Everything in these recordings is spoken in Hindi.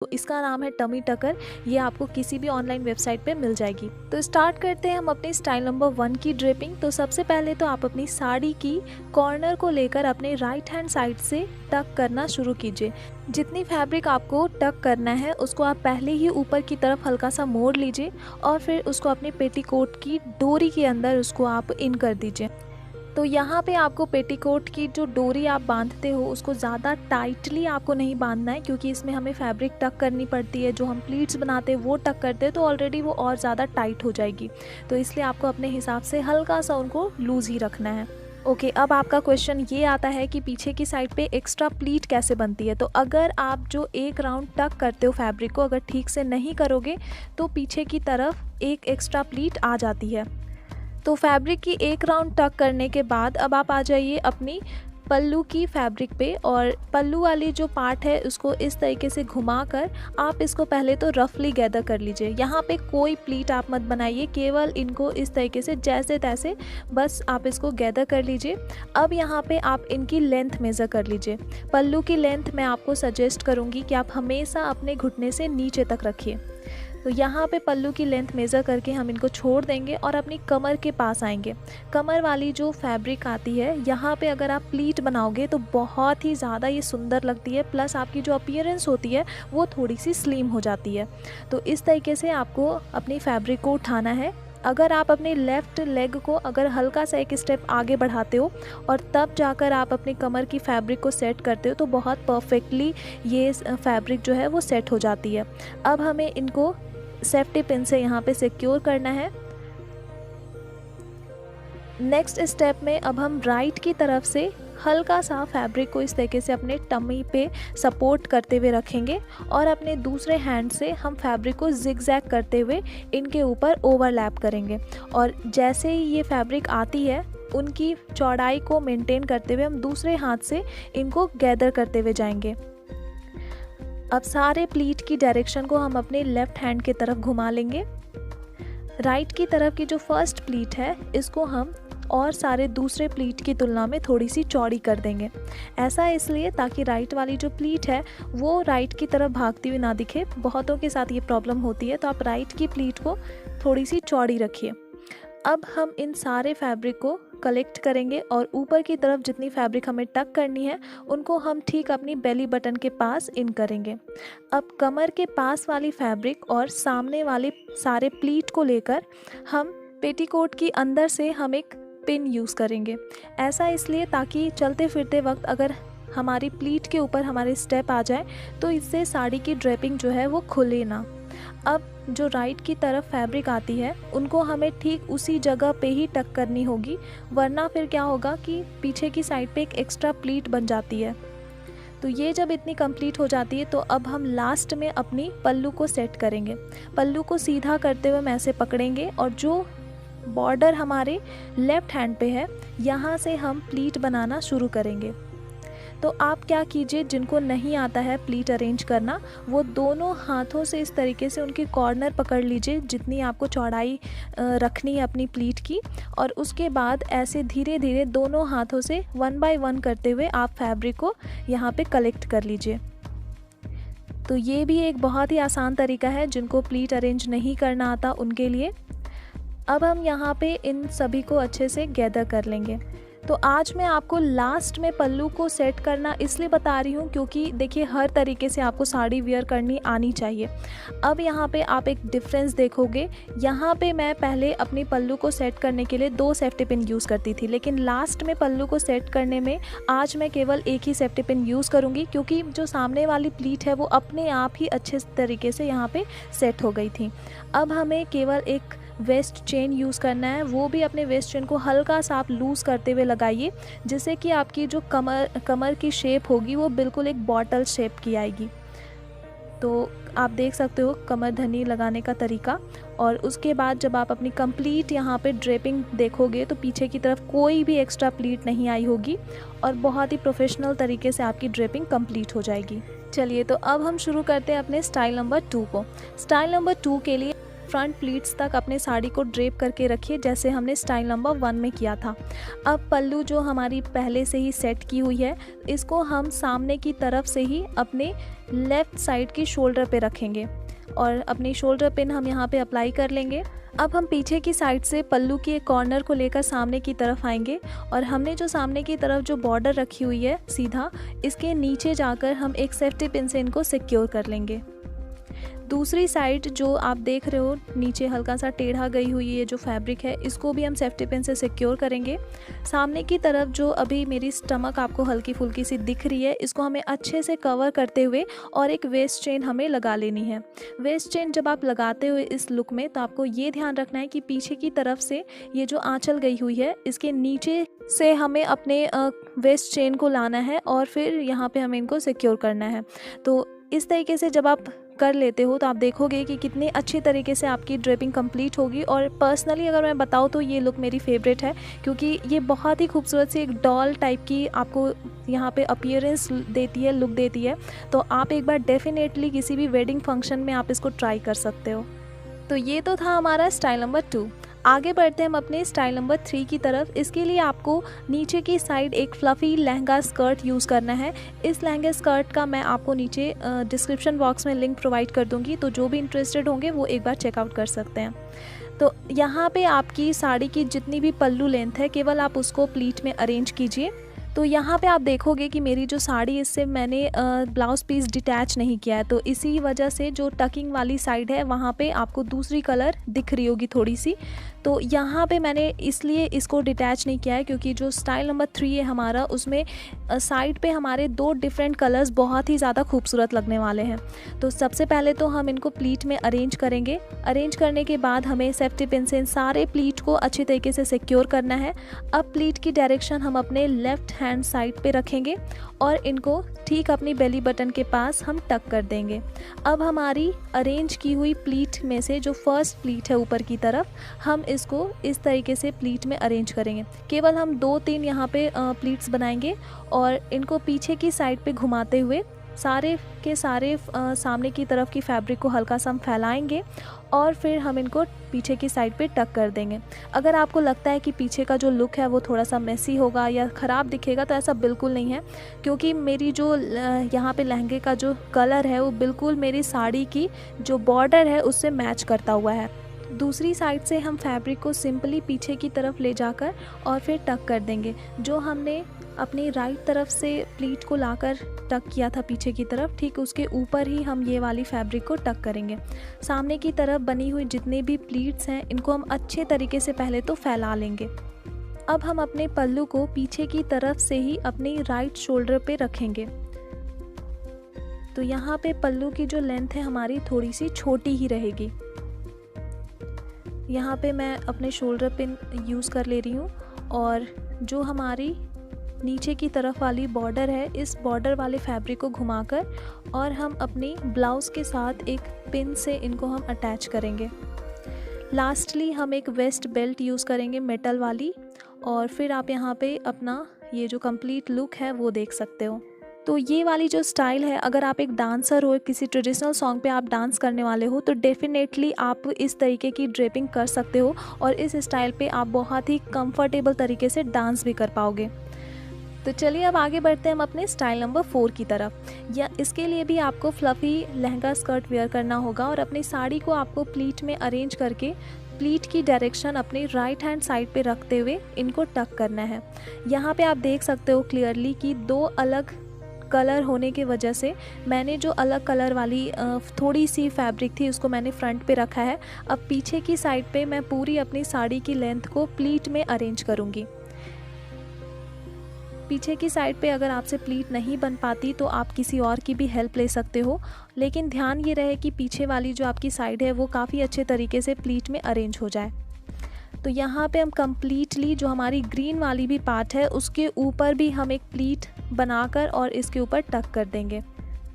तो इसका नाम है टमी टकर। ये आपको किसी भी ऑनलाइन वेबसाइट पे मिल जाएगी। तो स्टार्ट करते हैं हम अपनी स्टाइल नंबर 1 की ड्रेपिंग। तो सबसे पहले तो आप अपनी साड़ी की कॉर्नर को लेकर अपने राइट हैंड साइड से टक करना शुरू कीजिए। जितनी फैब्रिक आपको टक करना है उसको आप पहले ही ऊपर की तरफ हल्का सा मोड़ लीजिए और फिर उसको अपने पेटीकोट की डोरी के अंदर उसको आप इन कर दीजिए। तो यहाँ पे आपको पेटीकोट की जो डोरी आप बांधते हो उसको ज़्यादा टाइटली आपको नहीं बांधना है, क्योंकि इसमें हमें फैब्रिक टक करनी पड़ती है। जो हम प्लीट्स बनाते हैं वो टक करते हैं तो ऑलरेडी वो और ज़्यादा टाइट हो जाएगी। तो इसलिए आपको अपने हिसाब से हल्का सा उनको लूज़ ही रखना है। ओके, अब आपका क्वेश्चन ये आता है कि पीछे की साइड पे एक्स्ट्रा प्लीट कैसे बनती है। तो अगर आप जो एक राउंड टक करते हो फैब्रिक को अगर ठीक से नहीं करोगे तो पीछे की तरफ एक एक्स्ट्रा प्लीट आ जाती है। तो फैब्रिक की एक राउंड टक करने के बाद अब आप आ जाइए अपनी पल्लू की फैब्रिक पे, और पल्लू वाली जो पार्ट है उसको इस तरीके से घुमाकर आप इसको पहले तो रफली गैदर कर लीजिए। यहाँ पे कोई प्लीट आप मत बनाइए, केवल इनको इस तरीके से जैसे तैसे बस आप इसको गैदर कर लीजिए। अब यहाँ पे आप इनकी लेंथ मेज़र कर लीजिए। पल्लू की लेंथ मैं आपको सजेस्ट करूँगी कि आप हमेशा अपने घुटने से नीचे तक रखिए। तो यहाँ पे पल्लू की लेंथ मेज़र करके हम इनको छोड़ देंगे और अपनी कमर के पास आएंगे। कमर वाली जो फैब्रिक आती है यहाँ पे अगर आप प्लीट बनाओगे तो बहुत ही ज़्यादा ये सुंदर लगती है, प्लस आपकी जो अपीयरेंस होती है वो थोड़ी सी स्लिम हो जाती है। तो इस तरीके से आपको अपनी फैब्रिक को उठाना है। अगर आप अपने लेफ़्ट लेग को अगर हल्का सा एक स्टेप आगे बढ़ाते हो और तब जाकर आप अपनी कमर की फैब्रिक को सेट करते हो तो बहुत परफेक्टली ये फैब्रिक जो है वो सेट हो जाती है। अब हमें इनको सेफ्टी पिन से यहाँ पे सिक्योर करना है। नेक्स्ट स्टेप में अब हम राइट की तरफ से हल्का सा फैब्रिक को इस तरीके से अपने टमी पे सपोर्ट करते हुए रखेंगे और अपने दूसरे हैंड से हम फैब्रिक को जिगजैग करते हुए इनके ऊपर ओवरलैप करेंगे। और जैसे ही ये फैब्रिक आती है उनकी चौड़ाई को मेंटेन करते हुए हम दूसरे हाथ से इनको गैदर करते हुए जाएंगे। अब सारे प्लीट की डायरेक्शन को हम अपने लेफ़्ट हैंड की तरफ घुमा लेंगे। राइट की तरफ की जो फर्स्ट प्लीट है इसको हम और सारे दूसरे प्लीट की तुलना में थोड़ी सी चौड़ी कर देंगे। ऐसा इसलिए ताकि राइट वाली जो प्लीट है वो राइट की तरफ भागती हुई ना दिखे। बहुतों के साथ ये प्रॉब्लम होती है, तो आप राइट की प्लीट को थोड़ी सी चौड़ी रखिए। अब हम इन सारे फैब्रिक को कलेक्ट करेंगे और ऊपर की तरफ जितनी फैब्रिक हमें टक करनी है उनको हम ठीक अपनी बेली बटन के पास इन करेंगे। अब कमर के पास वाली फैब्रिक और सामने वाले सारे प्लीट को लेकर हम पेटीकोट की अंदर से हम एक पिन यूज़ करेंगे। ऐसा इसलिए ताकि चलते फिरते वक्त अगर हमारी प्लीट के ऊपर हमारे स्टेप आ जाए तो इससे साड़ी की ड्रेपिंग जो है वो खुले ना। अब जो राइट की तरफ फैब्रिक आती है उनको हमें ठीक उसी जगह पे ही टक करनी होगी, वरना फिर क्या होगा कि पीछे की साइड पे एक एक्स्ट्रा प्लीट बन जाती है। तो ये जब इतनी कंप्लीट हो जाती है तो अब हम लास्ट में अपनी पल्लू को सेट करेंगे। पल्लू को सीधा करते हुए हम ऐसे पकड़ेंगे और जो बॉर्डर हमारे लेफ़्ट हैंड पे है यहाँ से हम प्लीट बनाना शुरू करेंगे। तो आप क्या कीजिए, जिनको नहीं आता है प्लीट अरेंज करना वो दोनों हाथों से इस तरीके से उनकी कॉर्नर पकड़ लीजिए जितनी आपको चौड़ाई रखनी है अपनी प्लीट की, और उसके बाद ऐसे धीरे धीरे दोनों हाथों से 1 बाय 1 करते हुए आप फैब्रिक को यहाँ पे कलेक्ट कर लीजिए। तो ये भी एक बहुत ही आसान तरीका है जिनको प्लीट अरेंज नहीं करना आता उनके लिए। अब हम यहाँ पे इन सभी को अच्छे से गैदर कर लेंगे। तो आज मैं आपको लास्ट में पल्लू को सेट करना इसलिए बता रही हूँ क्योंकि देखिए हर तरीके से आपको साड़ी वियर करनी आनी चाहिए। अब यहाँ पे आप एक डिफरेंस देखोगे, यहाँ पे मैं पहले अपनी पल्लू को सेट करने के लिए 2 सेफ्टी पिन यूज़ करती थी, लेकिन लास्ट में पल्लू को सेट करने में आज मैं केवल एक ही सेफ्टी पिन यूज़ करूँगी क्योंकि जो सामने वाली प्लीट है वो अपने आप ही अच्छे तरीके से यहाँ पर सेट हो गई थी। अब हमें केवल एक वेस्ट चेन यूज़ करना है, वो भी अपने वेस्ट चेन को हल्का सा आप लूज़ करते हुए लगाइए जिससे कि आपकी जो कमर की शेप होगी वो बिल्कुल एक बॉटल शेप की आएगी। तो आप देख सकते हो कमर धनी लगाने का तरीका। और उसके बाद जब आप अपनी कंप्लीट यहाँ पे ड्रेपिंग देखोगे तो पीछे की तरफ कोई भी एक्स्ट्रा प्लीट नहीं आई होगी और बहुत ही प्रोफेशनल तरीके से आपकी ड्रेपिंग कंप्लीट हो जाएगी। चलिए, तो अब हम शुरू करते हैं अपने स्टाइल नंबर 2 को। स्टाइल नंबर 2 के लिए फ्रंट प्लीट्स तक अपने साड़ी को ड्रेप करके रखिए, जैसे हमने स्टाइल नंबर 1 में किया था। अब पल्लू जो हमारी पहले से ही सेट की हुई है, इसको हम सामने की तरफ से ही अपने लेफ़्ट साइड की शोल्डर पे रखेंगे और अपनी शोल्डर पिन हम यहाँ पे अप्लाई कर लेंगे। अब हम पीछे की साइड से पल्लू के एक कॉर्नर को लेकर सामने की तरफ आएंगे और हमने जो सामने की तरफ जो बॉर्डर रखी हुई है सीधा, इसके नीचे जाकर हम एक सेफ्टी पिन से इनको सिक्योर कर लेंगे। दूसरी साइड जो आप देख रहे हो नीचे हल्का सा टेढ़ा गई हुई ये जो फैब्रिक है, इसको भी हम सेफ्टी पिन से सिक्योर करेंगे। सामने की तरफ जो अभी मेरी स्टमक आपको हल्की फुल्की सी दिख रही है, इसको हमें अच्छे से कवर करते हुए और एक वेस्ट चेन हमें लगा लेनी है। वेस्ट चेन जब आप लगाते हुए इस लुक में, तो आपको ये ध्यान रखना है कि पीछे की तरफ से ये जो आंचल गई हुई है, इसके नीचे से हमें अपने वेस्ट चेन को लाना है और फिर यहाँ पे हमें इनको सिक्योर करना है। तो इस तरीके से जब आप कर लेते हो तो आप देखोगे कि कितने अच्छी तरीके से आपकी ड्रेपिंग कंप्लीट होगी। और पर्सनली अगर मैं बताऊँ तो ये लुक मेरी फेवरेट है, क्योंकि ये बहुत ही खूबसूरत सी एक डॉल टाइप की आपको यहाँ पे अपीयरेंस देती है, लुक देती है। तो आप एक बार डेफिनेटली किसी भी वेडिंग फंक्शन में आप इसको ट्राई कर सकते हो। तो ये तो था हमारा स्टाइल नंबर 2। आगे बढ़ते हैं हम अपने स्टाइल नंबर 3 की तरफ। इसके लिए आपको नीचे की साइड एक फ्लफ़ी लहंगा स्कर्ट यूज़ करना है। इस लहंगा स्कर्ट का मैं आपको नीचे डिस्क्रिप्शन बॉक्स में लिंक प्रोवाइड कर दूंगी, तो जो भी इंटरेस्टेड होंगे वो एक बार चेकआउट कर सकते हैं। तो यहाँ पे आपकी साड़ी की जितनी भी पल्लू लेंथ है, केवल आप उसको प्लीट में अरेंज कीजिए। तो यहाँ पे आप देखोगे कि मेरी जो साड़ी, इससे मैंने ब्लाउज़ पीस डिटैच नहीं किया है, तो इसी वजह से जो टकिंग वाली साइड है वहाँ पे आपको दूसरी कलर दिख रही होगी थोड़ी सी। तो यहाँ पे मैंने इसलिए इसको डिटैच नहीं किया है क्योंकि जो स्टाइल नंबर 3 है हमारा, उसमें साइड पे हमारे 2 डिफरेंट कलर्स बहुत ही ज़्यादा खूबसूरत लगने वाले हैं। तो सबसे पहले तो हम इनको प्लीट में अरेंज करेंगे। अरेंज करने के बाद हमें सेफ्टी पिन से इन सारे प्लीट को अच्छी तरीके से सिक्योर करना है। अब प्लीट की डायरेक्शन हम अपने लेफ़्ट हैंड साइड पे रखेंगे और इनको ठीक अपनी बेली बटन के पास हम टक कर देंगे। अब हमारी अरेंज की हुई प्लीट में से जो फर्स्ट प्लीट है ऊपर की तरफ, हम इसको इस तरीके से प्लीट में अरेंज करेंगे। केवल हम 2-3 यहाँ पे प्लीट्स बनाएंगे और इनको पीछे की साइड पे घुमाते हुए सारे के सारे सामने की तरफ की फैब्रिक को हल्का सा हम फैलाएंगे और फिर हम इनको पीछे की साइड पे टक कर देंगे। अगर आपको लगता है कि पीछे का जो लुक है वो थोड़ा सा मेसी होगा या ख़राब दिखेगा, तो ऐसा बिल्कुल नहीं है, क्योंकि मेरी जो यहाँ पे लहंगे का जो कलर है वो बिल्कुल मेरी साड़ी की जो बॉर्डर है उससे मैच करता हुआ है। दूसरी साइड से हम फैब्रिक को सिंपली पीछे की तरफ ले जाकर और फिर टक कर देंगे। जो हमने अपनी राइट तरफ से प्लीट को लाकर टक किया था पीछे की तरफ, ठीक उसके ऊपर ही हम ये वाली फैब्रिक को टक करेंगे। सामने की तरफ बनी हुई जितने भी प्लीट्स हैं, इनको हम अच्छे तरीके से पहले तो फैला लेंगे। अब हम अपने पल्लू को पीछे की तरफ से ही अपनी राइट शोल्डर पे रखेंगे। तो यहाँ पे पल्लू की जो लेंथ है हमारी थोड़ी सी छोटी ही रहेगी। यहाँ पे मैं अपने शोल्डर पिन यूज़ कर ले रही हूँ और जो हमारी नीचे की तरफ वाली बॉर्डर है, इस बॉर्डर वाले फैब्रिक को घुमाकर और हम अपनी ब्लाउज़ के साथ एक पिन से इनको हम अटैच करेंगे। लास्टली हम एक वेस्ट बेल्ट यूज़ करेंगे मेटल वाली, और फिर आप यहाँ पे अपना ये जो कंप्लीट लुक है वो देख सकते हो। तो ये वाली जो स्टाइल है, अगर आप एक डांसर हो, किसी ट्रेडिशनल सॉन्ग पे आप डांस करने वाले हो, तो डेफिनेटली आप इस तरीके की ड्रेपिंग कर सकते हो और इस स्टाइल पे आप बहुत ही कंफर्टेबल तरीके से डांस भी कर पाओगे। तो चलिए अब आगे बढ़ते हैं हम अपने स्टाइल नंबर 4 की तरफ। या इसके लिए भी आपको फ्लफ़ी लहंगा स्कर्ट वेयर करना होगा और अपनी साड़ी को आपको प्लीट में अरेंज करके प्लीट की डायरेक्शन अपने राइट हैंड साइड पे रखते हुए इनको टक करना है। यहाँ पे आप देख सकते हो क्लियरली कि 2 अलग कलर होने की वजह से मैंने जो अलग कलर वाली थोड़ी सी फैब्रिक थी उसको मैंने फ्रंट पे रखा है। अब पीछे की साइड पे मैं पूरी अपनी साड़ी की लेंथ को प्लीट में अरेंज करूँगी। पीछे की साइड पे अगर आपसे प्लीट नहीं बन पाती तो आप किसी और की भी हेल्प ले सकते हो, लेकिन ध्यान ये रहे कि पीछे वाली जो आपकी साइड है वो काफ़ी अच्छे तरीके से प्लीट में अरेंज हो जाए। तो यहाँ पे हम कम्प्लीटली जो हमारी ग्रीन वाली भी पार्ट है उसके ऊपर भी हम एक प्लीट बनाकर और इसके ऊपर टक कर देंगे।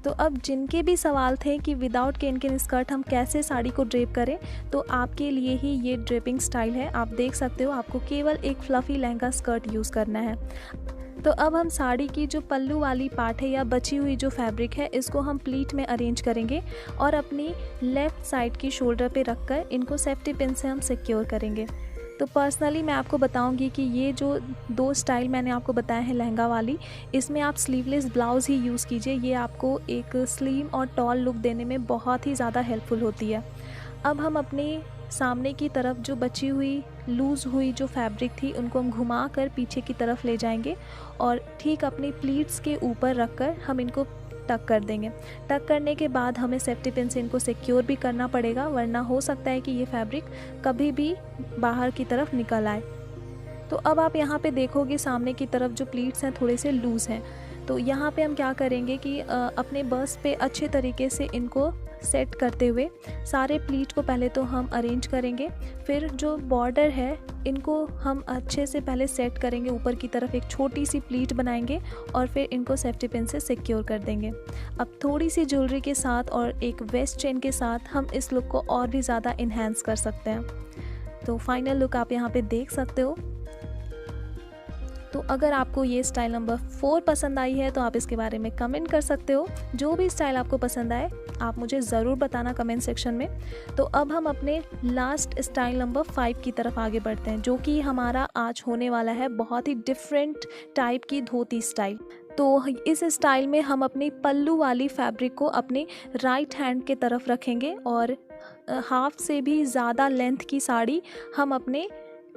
तो अब जिनके भी सवाल थे कि विदाउट केन स्कर्ट हम कैसे साड़ी को ड्रेप करें, तो आपके लिए ही ये ड्रेपिंग स्टाइल है। आप देख सकते हो, आपको केवल एक फ्लफ़ी लहंगा स्कर्ट यूज़ करना है। तो अब हम साड़ी की जो पल्लू वाली पार्ट है या बची हुई जो फैब्रिक है, इसको हम प्लीट में अरेंज करेंगे और अपनी लेफ़्ट साइड की शोल्डर पे रखकर इनको सेफ्टी पिन से हम सिक्योर करेंगे। तो पर्सनली मैं आपको बताऊंगी कि ये जो 2 स्टाइल मैंने आपको बताया है लहंगा वाली, इसमें आप स्लीवलेस ब्लाउज़ ही यूज़ कीजिए। ये आपको एक स्लिम और टॉल लुक देने में बहुत ही ज़्यादा हेल्पफुल होती है। अब हम अपने सामने की तरफ जो बची हुई लूज़ हुई जो फैब्रिक थी, उनको हम घुमा कर पीछे की तरफ ले जाएंगे और ठीक अपनी प्लीट्स के ऊपर रखकर हम इनको टक कर देंगे। टक करने के बाद हमें सेफ्टी पिन से इनको सिक्योर भी करना पड़ेगा, वरना हो सकता है कि ये फैब्रिक कभी भी बाहर की तरफ निकल आए। तो अब आप यहाँ पे देखोगे सामने की तरफ जो प्लीट्स हैं थोड़े से लूज़ हैं। तो यहाँ पे हम क्या करेंगे कि अपने बस्ट पे अच्छे तरीके से इनको सेट करते हुए सारे प्लीट को पहले तो हम अरेंज करेंगे, फिर जो बॉर्डर है इनको हम अच्छे से पहले सेट करेंगे, ऊपर की तरफ एक छोटी सी प्लीट बनाएंगे और फिर इनको सेफ्टी पिन से सिक्योर कर देंगे। अब थोड़ी सी ज्वेलरी के साथ और एक वेस्ट चेन के साथ हम इस लुक को और भी ज़्यादा इन्हेंस कर सकते हैं। तो फाइनल लुक आप यहाँ पे देख सकते हो। तो अगर आपको ये स्टाइल नंबर 4 पसंद आई है तो आप इसके बारे में कमेंट कर सकते हो। जो भी स्टाइल आपको पसंद आए आप मुझे ज़रूर बताना कमेंट सेक्शन में। तो अब हम अपने लास्ट स्टाइल नंबर 5 की तरफ आगे बढ़ते हैं, जो कि हमारा आज होने वाला है बहुत ही डिफरेंट टाइप की धोती स्टाइल। तो इस स्टाइल में हम अपनी पल्लू वाली फैब्रिक को अपने राइट हैंड के तरफ रखेंगे और हाफ से भी ज़्यादा लेंथ की साड़ी हम अपने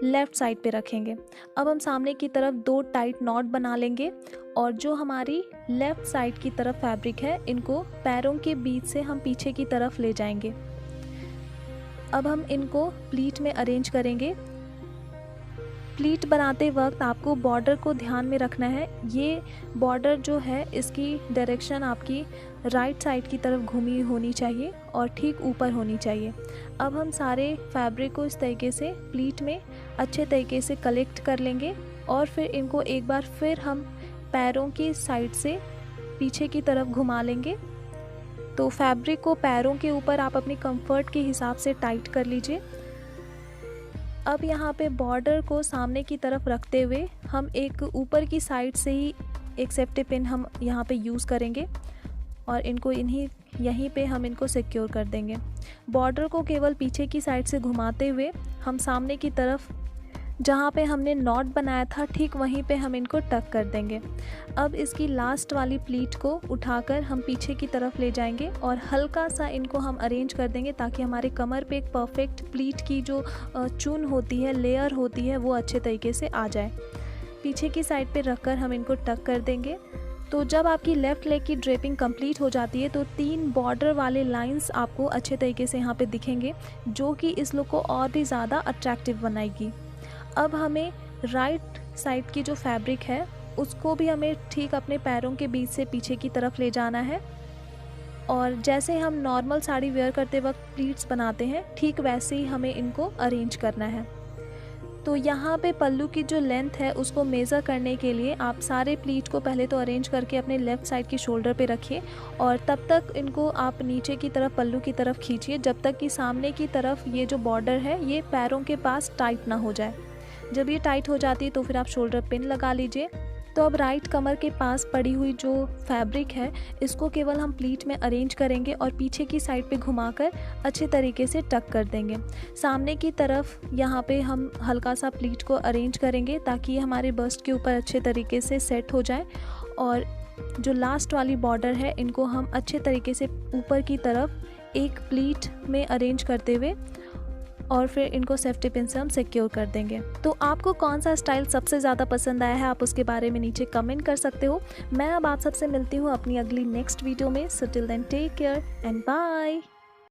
लेफ़्ट साइड पे रखेंगे। अब हम सामने की तरफ 2 टाइट नॉट बना लेंगे और जो हमारी लेफ़्ट साइड की तरफ फैब्रिक है, इनको पैरों के बीच से हम पीछे की तरफ ले जाएंगे। अब हम इनको प्लीट में अरेंज करेंगे। प्लीट बनाते वक्त आपको बॉर्डर को ध्यान में रखना है। ये बॉर्डर जो है इसकी डायरेक्शन आपकी राइट साइड की तरफ घूमी होनी चाहिए और ठीक ऊपर होनी चाहिए। अब हम सारे फैब्रिक को इस तरीके से प्लीट में अच्छे तरीके से कलेक्ट कर लेंगे और फिर इनको एक बार फिर हम पैरों की साइड से पीछे की तरफ घुमा लेंगे। तो फैब्रिक को पैरों के ऊपर आप अपनी कंफर्ट के हिसाब से टाइट कर लीजिए। अब यहाँ पे बॉर्डर को सामने की तरफ रखते हुए हम एक ऊपर की साइड से ही एक सेफ्टी पिन हम यहाँ पे यूज़ करेंगे और इनको यहीं पे हम इनको सिक्योर कर देंगे। बॉर्डर को केवल पीछे की साइड से घुमाते हुए हम सामने की तरफ जहाँ पे हमने नॉट बनाया था ठीक वहीं पे हम इनको टक कर देंगे। अब इसकी लास्ट वाली प्लीट को उठाकर हम पीछे की तरफ ले जाएंगे और हल्का सा इनको हम अरेंज कर देंगे ताकि हमारे कमर पे एक परफेक्ट प्लीट की जो चुन होती है, लेयर होती है, वो अच्छे तरीके से आ जाए। पीछे की साइड पे रखकर हम इनको टक कर देंगे। तो जब आपकी लेफ़्ट लेग की ड्रेपिंग कंप्लीट हो जाती है तो 3 बॉर्डर वाले लाइंस आपको अच्छे तरीके से यहाँ पे दिखेंगे, जो कि इस लुक को और भी ज़्यादा अट्रैक्टिव बनाएगी। अब हमें राइट साइड की जो फैब्रिक है उसको भी हमें ठीक अपने पैरों के बीच से पीछे की तरफ ले जाना है और जैसे हम नॉर्मल साड़ी वेयर करते वक्त प्लीट्स बनाते हैं ठीक वैसे ही हमें इनको अरेंज करना है। तो यहाँ पे पल्लू की जो लेंथ है उसको मेज़र करने के लिए आप सारे प्लीट को पहले तो अरेंज करके अपने लेफ़्ट साइड की शोल्डर पे रखिए और तब तक इनको आप नीचे की तरफ पल्लू की तरफ खींचिए जब तक कि सामने की तरफ ये जो बॉर्डर है ये पैरों के पास टाइट ना हो जाए। जब ये टाइट हो जाती है तो फिर आप शोल्डर पिन लगा लीजिए। तो अब राइट कमर के पास पड़ी हुई जो फैब्रिक है इसको केवल हम प्लीट में अरेंज करेंगे और पीछे की साइड पे घुमाकर अच्छे तरीके से टक कर देंगे। सामने की तरफ यहाँ पे हम हल्का सा प्लीट को अरेंज करेंगे ताकि ये हमारे बस्ट के ऊपर अच्छे तरीके से सेट हो जाए और जो लास्ट वाली बॉर्डर है इनको हम अच्छे तरीके से ऊपर की तरफ एक प्लीट में अरेंज करते हुए और फिर इनको सेफ्टी पिन से हम सिक्योर कर देंगे। तो आपको कौन सा स्टाइल सबसे ज़्यादा पसंद आया है आप उसके बारे में नीचे कमेंट कर सकते हो। मैं अब आप सबसे मिलती हूँ अपनी अगली नेक्स्ट वीडियो में। So till then take care and bye.